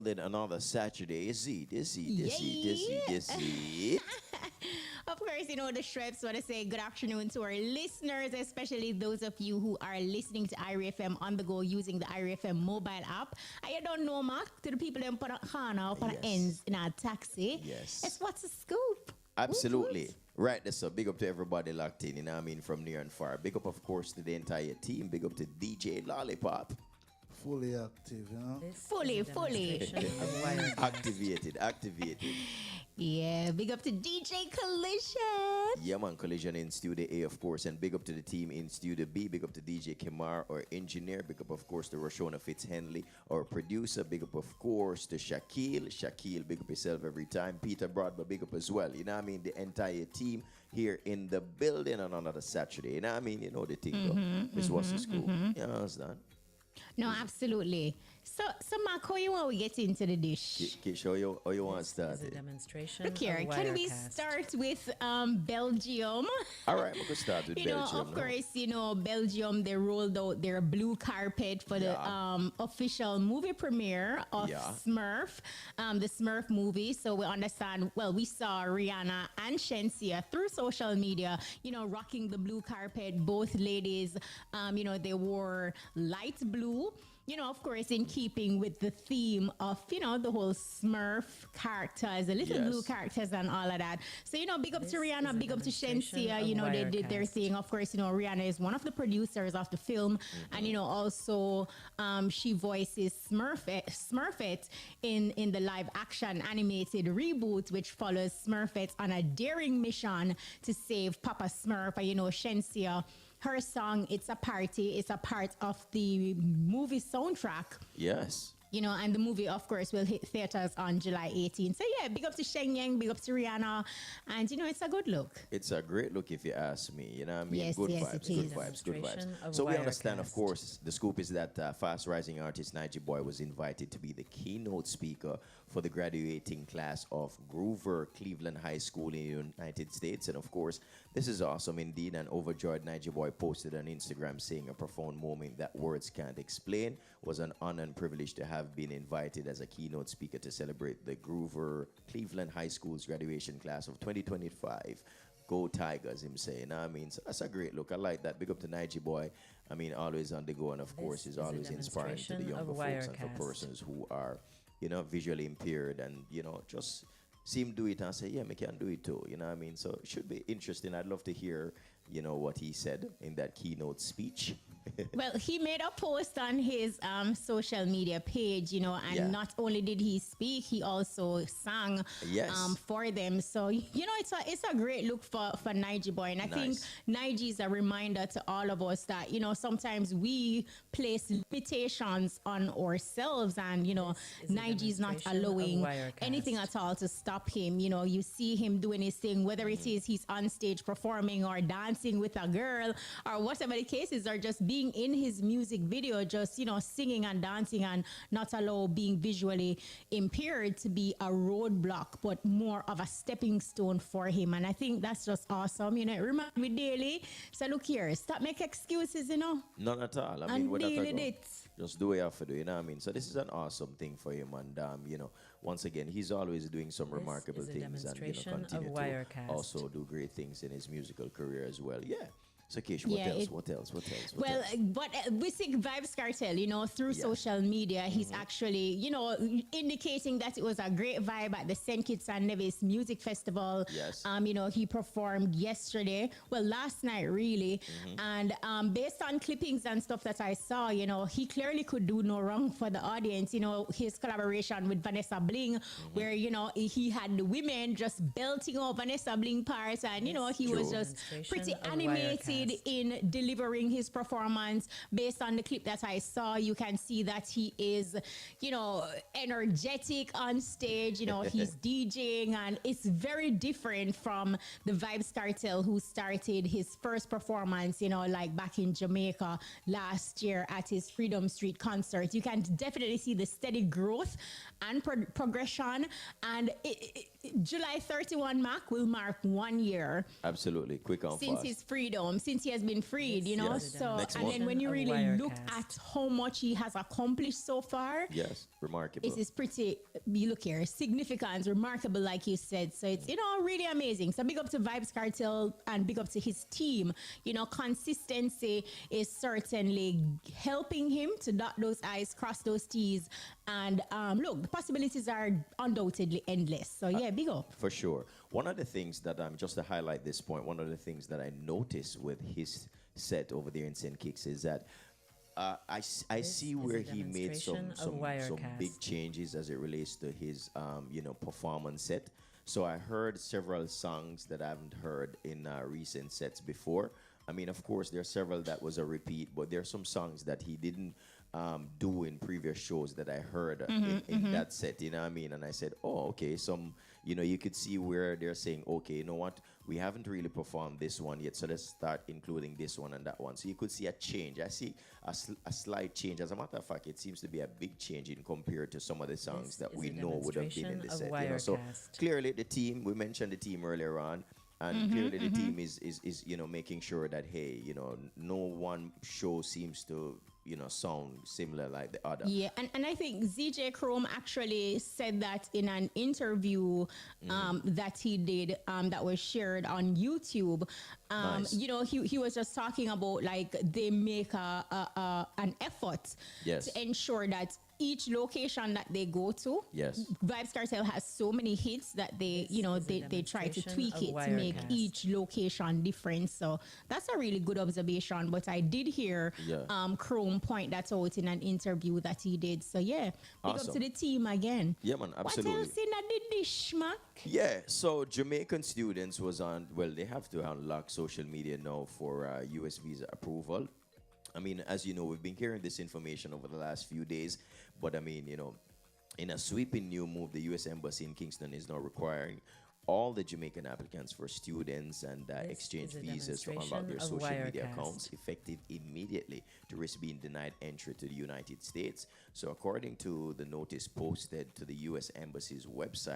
Then another Saturday. Is it? Of course, the Shreds want to say good afternoon to our listeners, especially those of you who are listening to IRIE FM on the go using the IRIE FM mobile app. I don't know, Mark, to the people in Panakana, Pana ends in our taxi. Yes. It's what's the scoop? Absolutely. Right there, so big up to everybody locked in, from near and far. Big up, of course, to the entire team. Big up to DJ Lollipop. Fully active, Fully. Activated. Yeah, big up to DJ Collision. Yeah, man, Collision in Studio A, of course. And big up to the team in Studio B. Big up to DJ Kemar, our engineer. Big up, of course, to Roshona Fitzhenley, our producer. Big up, of course, to Shaquille. Shaquille, big up yourself every time. Peter Broadbent, big up as well. The entire team here in the building on another Saturday. The thing, though. This was the school. You understand? No, absolutely. So Mark, how you want we get into the dish? Show you how you want to start Is a it. demonstration. Look here, can we start with Belgium? All right, we can start with Belgium. Of course, Belgium, they rolled out their blue carpet for the official movie premiere of Smurf, the Smurf movie. So we understand, we saw Rihanna and Shensia through social media, rocking the blue carpet. Both ladies, they wore light blue. Of course, in keeping with the theme of, the whole Smurf characters, the little blue characters and all of that. So, big up to Rihanna, big up to Shensia, they did their thing. Of course, Rihanna is one of the producers of the film. And, also she voices Smurfette in the live action animated reboot, which follows Smurfette on a daring mission to save Papa Smurf. And, Shensia, her song, It's a Party, is a part of the movie soundtrack. Yes. And the movie, of course, will hit theaters on July 18th. So, yeah, big up to Sheng Yang, big up to Rihanna. And, it's a good look. It's a great look if you ask me. Yes, good yes, vibes, it good is. vibes, good vibes. So we understand, of course, the scoop is that fast-rising artist Nige Boy was invited to be the keynote speaker for the graduating class of Groover Cleveland High School in the United States. And, of course, this is awesome indeed. And overjoyed Nige Boy posted on Instagram saying a profound moment that words can't explain. Was an honor and privilege to have been invited as a keynote speaker to celebrate the Groover Cleveland High School's graduation class of 2025. Go Tigers, him saying. So that's a great look. I like that. Big up to Nige Boy. Always on the go, and of course, is always inspiring to the younger folks and for persons who are, visually impaired and, just see him do it and say, yeah, me can do it too. So it should be interesting. I'd love to hear, what he said in that keynote speech. Well, he made a post on his social media page, and not only did he speak, he also sang for them. So, it's a great look for Nige Boy. And I think Nige is a reminder to all of us that, sometimes we place limitations on ourselves and, Nige is not allowing anything at all to stop him. You see him doing his thing, whether it is he's on stage performing or dancing with a girl or whatever the case is, or just being in his music video, just, singing and dancing and not allow being visually impaired to be a roadblock, but more of a stepping stone for him. And I think that's just awesome. It reminds me daily. So look here, stop making excuses, None at all. And deal with it. Just do what you have to do, So this is an awesome thing for him. And, once again, he's always doing some remarkable things and, continue to also do great things in his musical career as well. Yeah. So, Kish, what else? Well, but we see Vibes Cartel, through social media, he's actually, indicating that it was a great vibe at the St. Kitts and Nevis Music Festival. Yes. He performed last night, really. And based on clippings and stuff that I saw, he clearly could do no wrong for the audience. His collaboration with Vanessa Bling, where, he had the women just belting out Vanessa Bling parts, and, he was just pretty animated in delivering his performance. Based on the clip that I saw, you can see that he is, energetic on stage. He's DJing, and it's very different from the Vibes Cartel, who started his first performance, like back in Jamaica last year at his Freedom Street concert. You can definitely see the steady growth and progression. And July 31, Mark, will mark 1 year. Absolutely. Quick on since fast. his freedom. since he has been freed, you know. Yes. So, Next and month. then when you Of really look Wirecast. at how much he has accomplished so far, Yes, remarkable. it is pretty, you look here, significant, remarkable, like you said. So it's, really amazing. So big up to Vibes Cartel and big up to his team. You know, consistency is certainly helping him to dot those I's, cross those T's. And look, the possibilities are undoubtedly endless. So yeah, big up. For sure. One of the things that just to highlight this point, one of the things that I noticed with his set over there in St. Kicks is that I This see is where a he made demonstration of some Wirecast. big changes as it relates to his performance set. So I heard several songs that I haven't heard in recent sets before. I mean, of course, there are several that was a repeat, but there are some songs that he didn't do in previous shows that I heard in that set. You know what I mean? And I said, oh, okay. You could see where they're saying, okay, you know what? We haven't really performed this one yet, so let's start including this one and that one. So you could see a change. I see a slight change. As a matter of fact, it seems to be a big change in compared to some of the songs This that is we a know would have been in the demonstration set. of So Wirecast. clearly the team, we mentioned the team earlier on, and clearly the team is making sure that, hey, no one show seems to sound similar like the other. Yeah, and I think ZJ Chrome actually said that in an interview that he did that was shared on YouTube. Nice. He was just talking about like they make an effort Yes. to ensure that each location that they go to, Yes. Vibes Cartel has so many hits that they, This is a they try to demonstration tweak of it to make Wirecast. each location different. So that's a really good observation. But I did hear Yeah. Chrome point that out in an interview that he did. So yeah, big up Awesome. to the team again. Yeah, man, absolutely. What else in the dish, Mac? Yeah, so Jamaican students was they have to unlock social media now for US visa approval. I mean, as you know, we've been hearing this information over the last few days, but I mean, in a sweeping new move, the US Embassy in Kingston is now requiring all the Jamaican applicants for students and exchange is a visas to unlock their demonstration of social media Wirecast. accounts effective immediately to risk being denied entry to the United States. So according to the notice posted to the US Embassy's website,